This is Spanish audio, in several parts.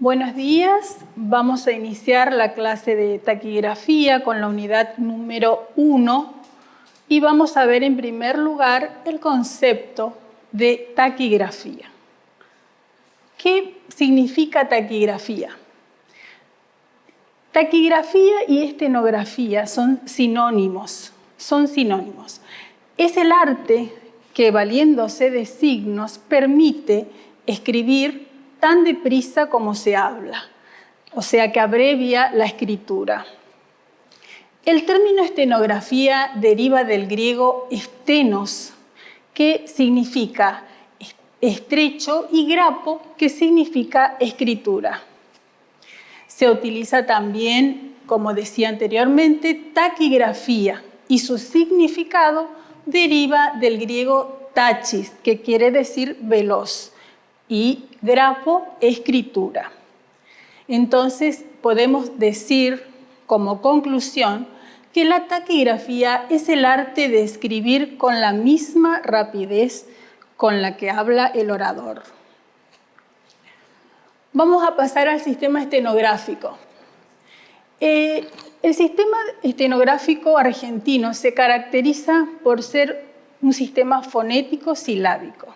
Buenos días, vamos a iniciar la clase de taquigrafía con la unidad número 1 y vamos a ver en primer lugar el concepto de taquigrafía. ¿Qué significa taquigrafía? Taquigrafía y estenografía son sinónimos. Es el arte que, valiéndose de signos, permite escribir tan deprisa como se habla, o sea que abrevia la escritura. El término estenografía deriva del griego stenos, que significa estrecho, y grapo, que significa escritura. Se utiliza también, como decía anteriormente, taquigrafía, y su significado deriva del griego tachis, que quiere decir veloz, y grapo, escritura. Entonces, podemos decir como conclusión que la taquigrafía es el arte de escribir con la misma rapidez con la que habla el orador. Vamos a pasar al sistema estenográfico. El sistema estenográfico argentino se caracteriza por ser un sistema fonético silábico.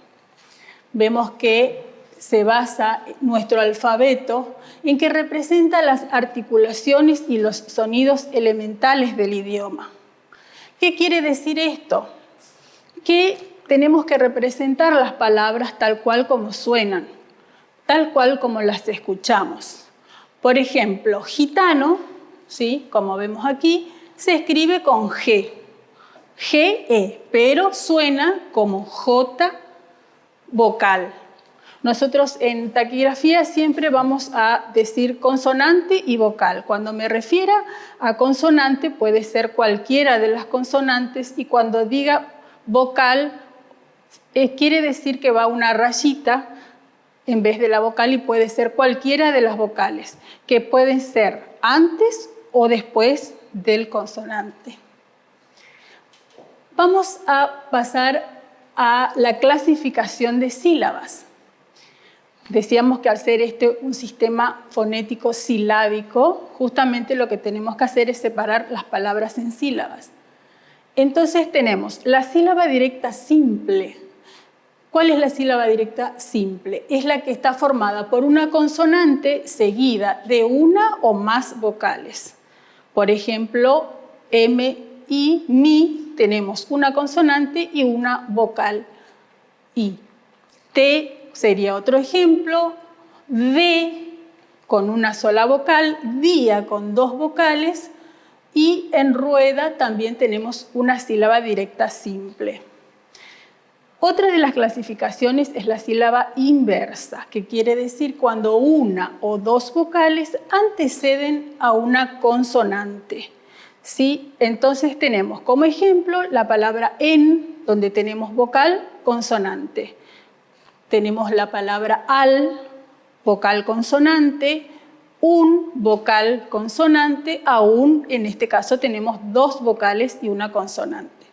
Vemos que se basa nuestro alfabeto en que representa las articulaciones y los sonidos elementales del idioma. ¿Qué quiere decir esto? Que tenemos que representar las palabras tal cual como suenan, tal cual como las escuchamos. Por ejemplo, gitano, ¿sí? Como vemos aquí, se escribe con G, G-E, pero suena como J vocal. Nosotros en taquigrafía siempre vamos a decir consonante y vocal. Cuando me refiera a consonante puede ser cualquiera de las consonantes, y cuando diga vocal quiere decir que va una rayita en vez de la vocal, y puede ser cualquiera de las vocales, que pueden ser antes o después del consonante. Vamos a pasar a la clasificación de sílabas. Decíamos que al ser este un sistema fonético silábico, justamente lo que tenemos que hacer es separar las palabras en sílabas. Entonces tenemos la sílaba directa simple. ¿Cuál es la sílaba directa simple? Es la que está formada por una consonante seguida de una o más vocales. Por ejemplo, M, I, mi, tenemos una consonante y una vocal I. T sería otro ejemplo, D con una sola vocal, día con dos vocales, y en rueda también tenemos una sílaba directa simple. Otra de las clasificaciones es la sílaba inversa, que quiere decir cuando una o dos vocales anteceden a una consonante. ¿Sí? Entonces tenemos como ejemplo la palabra en, donde tenemos vocal, consonante. Tenemos la palabra al, vocal, consonante, un, vocal, consonante, aún, en este caso tenemos dos vocales y una consonante.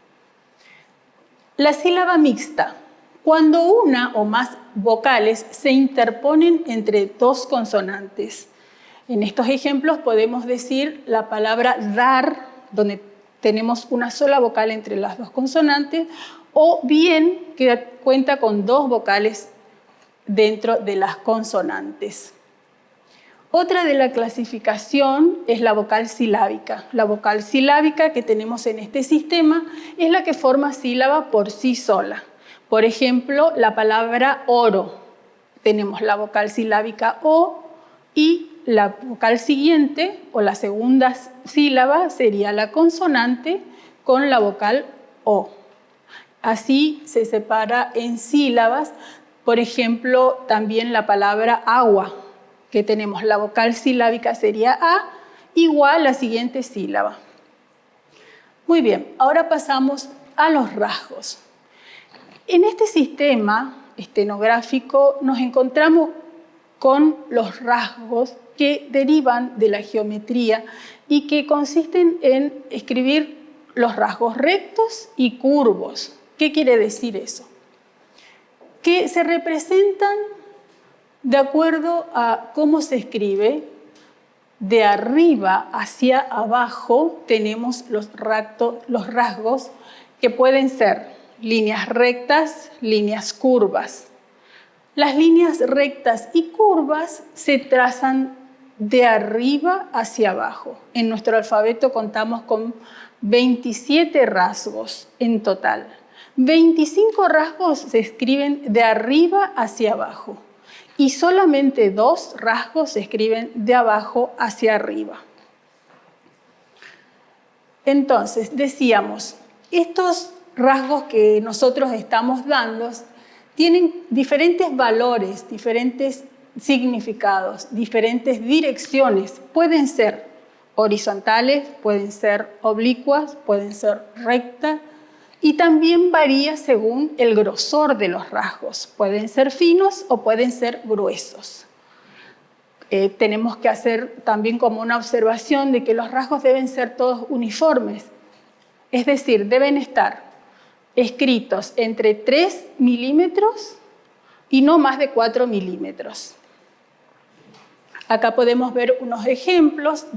La sílaba mixta, cuando una o más vocales se interponen entre dos consonantes. En estos ejemplos podemos decir la palabra dar, donde tenemos una sola vocal entre las dos consonantes, o bien que cuenta con dos vocales dentro de las consonantes. Otra de la clasificación es la vocal silábica. La vocal silábica que tenemos en este sistema es la que forma sílaba por sí sola. Por ejemplo, la palabra oro. Tenemos la vocal silábica O, y la vocal siguiente o la segunda sílaba sería la consonante con la vocal O. Así se separa en sílabas, por ejemplo, también la palabra agua, que tenemos la vocal silábica sería A, igual a la siguiente sílaba. Muy bien, ahora pasamos a los rasgos. En este sistema estenográfico nos encontramos con los rasgos que derivan de la geometría y que consisten en escribir los rasgos rectos y curvos. ¿Qué quiere decir eso? Que se representan De acuerdo a cómo se escribe, de arriba hacia abajo tenemos los rasgos que pueden ser líneas rectas, líneas curvas. Las líneas rectas y curvas se trazan de arriba hacia abajo. En nuestro alfabeto contamos con 27 rasgos en total. 25 rasgos se escriben de arriba hacia abajo y solamente 2 rasgos se escriben de abajo hacia arriba. Entonces, decíamos, estos rasgos que nosotros estamos dando tienen diferentes valores, diferentes significados, diferentes direcciones. Pueden ser horizontales, pueden ser oblicuas, pueden ser rectas y también varía según el grosor de los rasgos. Pueden ser finos o pueden ser gruesos. Tenemos que hacer también como una observación de que los rasgos deben ser todos uniformes, es decir, deben estar escritos entre 3 milímetros y no más de 4 milímetros. Acá podemos ver unos ejemplos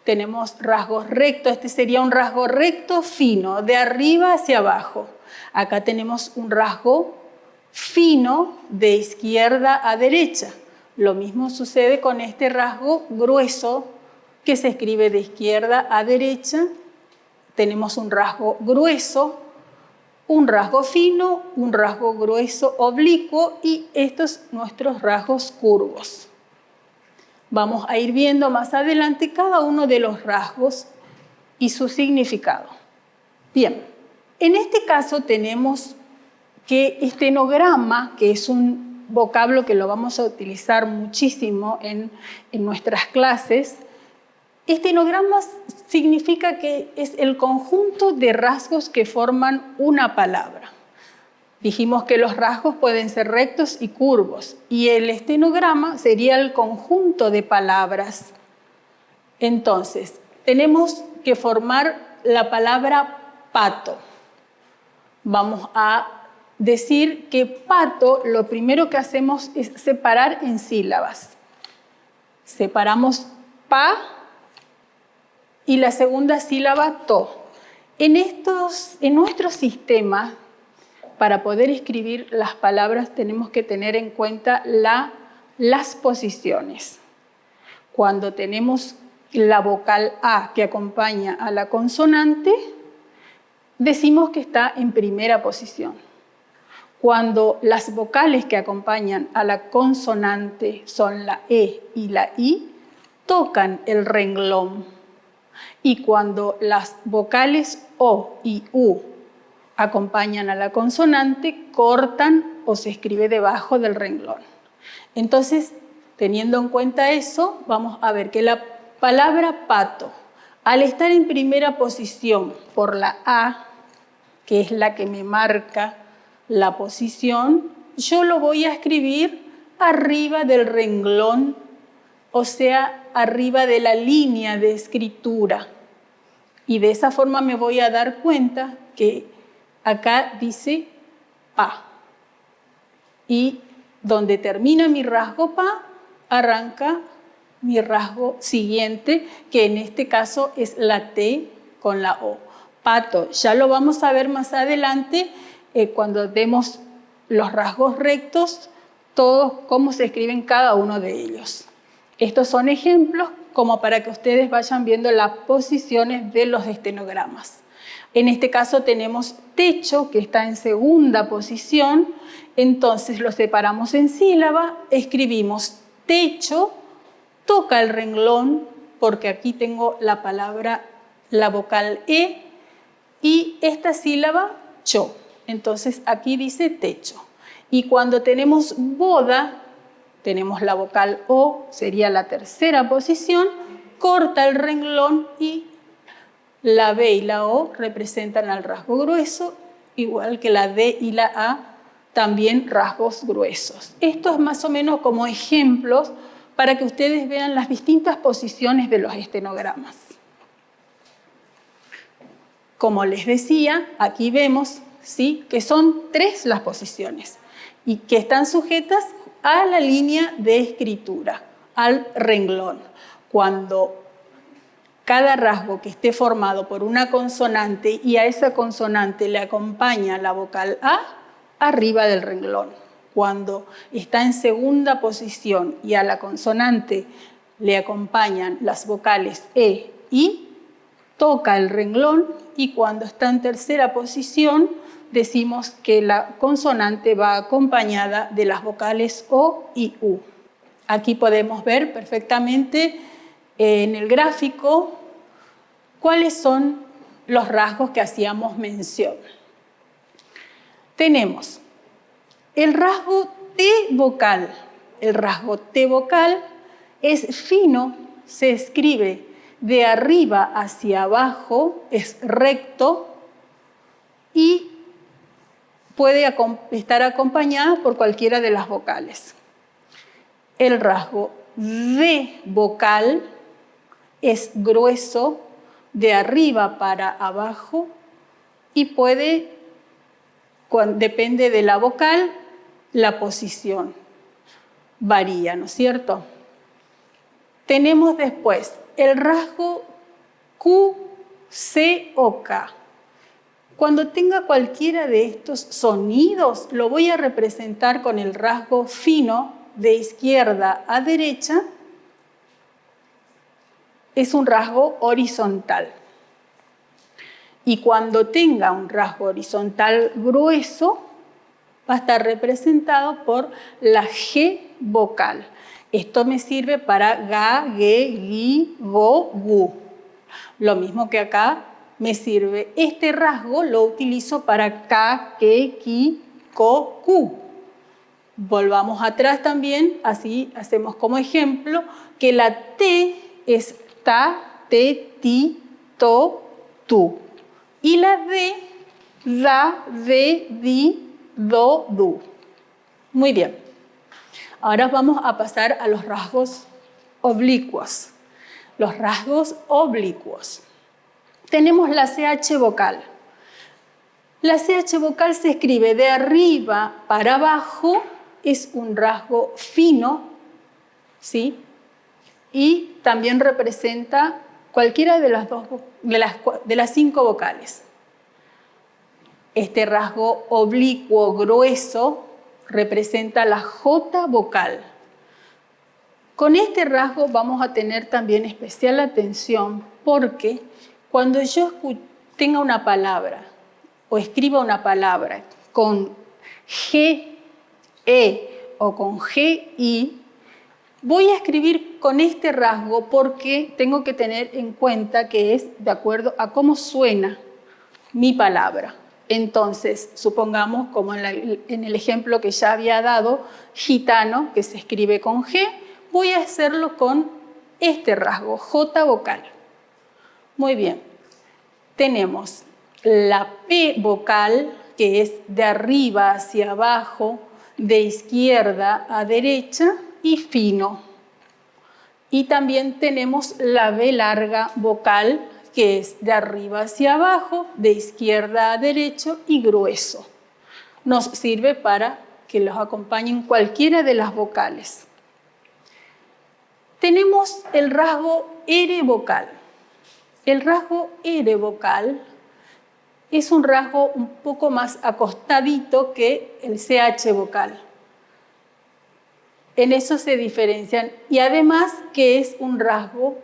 tenemos rasgos rectos, este sería un rasgo recto fino, de arriba hacia abajo. Acá tenemos un rasgo fino de izquierda a derecha. Lo mismo sucede con este rasgo grueso que se escribe de izquierda a derecha. Tenemos un rasgo grueso, un rasgo fino, un rasgo grueso oblicuo y estos nuestros rasgos curvos. Vamos a ir viendo más adelante cada uno de los rasgos y su significado. Bien, en este caso tenemos que estenograma, que es un vocablo que lo vamos a utilizar muchísimo en nuestras clases. Estenograma significa que es el conjunto de rasgos que forman una palabra. Dijimos que los rasgos pueden ser rectos y curvos y el estenograma sería el conjunto de palabras. Entonces, tenemos que formar la palabra pato. Vamos a decir que pato, lo primero que hacemos es separar en sílabas. Separamos pa y la segunda sílaba to. En nuestro sistema, para poder escribir las palabras tenemos que tener en cuenta las posiciones. Cuando tenemos la vocal A que acompaña a la consonante, decimos que está en primera posición. Cuando las vocales que acompañan a la consonante son la E y la I, tocan el renglón. Y cuando las vocales O y U acompañan a la consonante, cortan o se escribe debajo del renglón. Entonces, teniendo en cuenta eso, vamos a ver que la palabra pato, al estar en primera posición por la A, que es la que me marca la posición, yo lo voy a escribir arriba del renglón, o sea, arriba de la línea de escritura. Y de esa forma me voy a dar cuenta que acá dice pa. Y donde termina mi rasgo pa, arranca mi rasgo siguiente, que en este caso es la T con la O. Pato, ya lo vamos a ver más adelante cuando demos los rasgos rectos, todos cómo se escriben cada uno de ellos. Estos son ejemplos como para que ustedes vayan viendo las posiciones de los estenogramas. En este caso tenemos techo, que está en segunda posición, entonces lo separamos en sílaba, escribimos techo, toca el renglón, porque aquí tengo la palabra, la vocal E, y esta sílaba, cho. Entonces aquí dice techo. Y cuando tenemos boda, tenemos la vocal O, sería la tercera posición, corta el renglón y la B y la O representan al rasgo grueso, igual que la D y la A, también rasgos gruesos. Esto es más o menos como ejemplos para que ustedes vean las distintas posiciones de los estenogramas. Como les decía, aquí vemos, ¿sí?, que son 3 las posiciones y que están sujetas a la línea de escritura, al renglón. Cuando cada rasgo que esté formado por una consonante y a esa consonante le acompaña la vocal A, arriba del renglón. Cuando está en segunda posición y a la consonante le acompañan las vocales E, I, toca el renglón, y cuando está en tercera posición decimos que la consonante va acompañada de las vocales O y U. Aquí podemos ver perfectamente en el gráfico cuáles son los rasgos que hacíamos mención. Tenemos el rasgo T vocal. El rasgo T vocal es fino, se escribe de arriba hacia abajo, es recto y puede estar acompañada por cualquiera de las vocales. El rasgo V vocal es grueso, de arriba para abajo, y depende de la vocal, la posición varía, ¿no es cierto? Tenemos después el rasgo Q, C o K. Cuando tenga cualquiera de estos sonidos, lo voy a representar con el rasgo fino de izquierda a derecha. Es un rasgo horizontal. Y cuando tenga un rasgo horizontal grueso, va a estar representado por la G vocal. Esto me sirve para ga, ge, gi, go, gu. Lo mismo que acá me sirve. Este rasgo lo utilizo para ka, ke, ki, ko, ku. Volvamos atrás también, así hacemos como ejemplo que la T es ta, te, ti, to, tu. Y la D, da, de, di, do, du. Muy bien. Ahora vamos a pasar a los rasgos oblicuos. Los rasgos oblicuos. Tenemos la CH vocal. La CH vocal se escribe de arriba para abajo, es un rasgo fino, ¿sí? Y también representa cualquiera de las 5 vocales. Este rasgo oblicuo grueso representa la J vocal. Con este rasgo vamos a tener también especial atención porque cuando yo tenga una palabra o escriba una palabra con G, E o con G, I, voy a escribir con este rasgo porque tengo que tener en cuenta que es de acuerdo a cómo suena mi palabra. Entonces, supongamos, como en el ejemplo que ya había dado, gitano, que se escribe con G, voy a hacerlo con este rasgo, J vocal. Muy bien. Tenemos la P vocal, que es de arriba hacia abajo, de izquierda a derecha y fino. Y también tenemos la B larga vocal, que es de arriba hacia abajo, de izquierda a derecha y grueso. Nos sirve para que los acompañen cualquiera de las vocales. Tenemos el rasgo R vocal. El rasgo R vocal es un rasgo un poco más acostadito que el CH vocal. En eso se diferencian y además que es un rasgo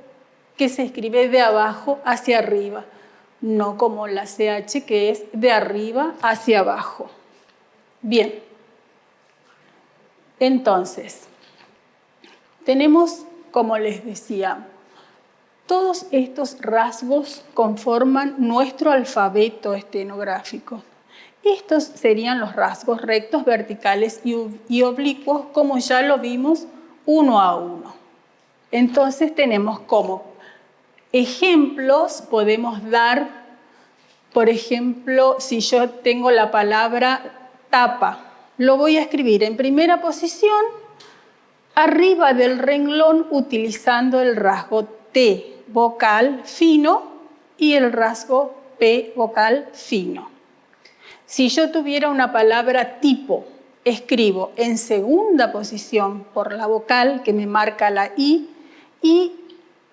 que se escribe de abajo hacia arriba, no como la CH que es de arriba hacia abajo. Bien, entonces, tenemos, como les decía, todos estos rasgos conforman nuestro alfabeto estenográfico. Estos serían los rasgos rectos, verticales y oblicuos, como ya lo vimos uno a uno. Entonces tenemos como ejemplos, podemos dar, por ejemplo, si yo tengo la palabra tapa, lo voy a escribir en primera posición, arriba del renglón, utilizando el rasgo T vocal fino y el rasgo P vocal fino. Si yo tuviera una palabra tipo, escribo en segunda posición por la vocal que me marca la I y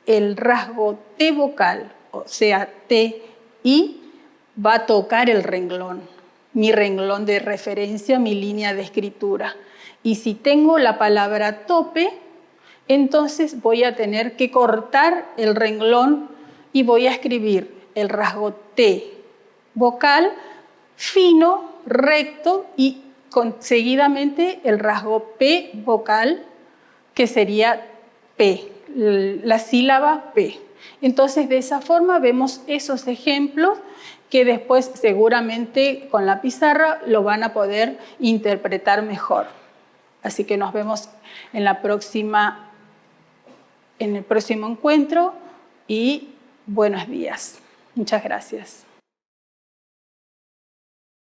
el rasgo T vocal, o sea, T, I, va a tocar el renglón, mi renglón de referencia, mi línea de escritura. Y si tengo la palabra tope, entonces voy a tener que cortar el renglón y voy a escribir el rasgo T vocal fino, recto y seguidamente el rasgo P vocal, que sería P, la sílaba P. Entonces, de esa forma vemos esos ejemplos que después seguramente con la pizarra lo van a poder interpretar mejor. Así que nos vemos en el próximo encuentro y buenos días. Muchas gracias.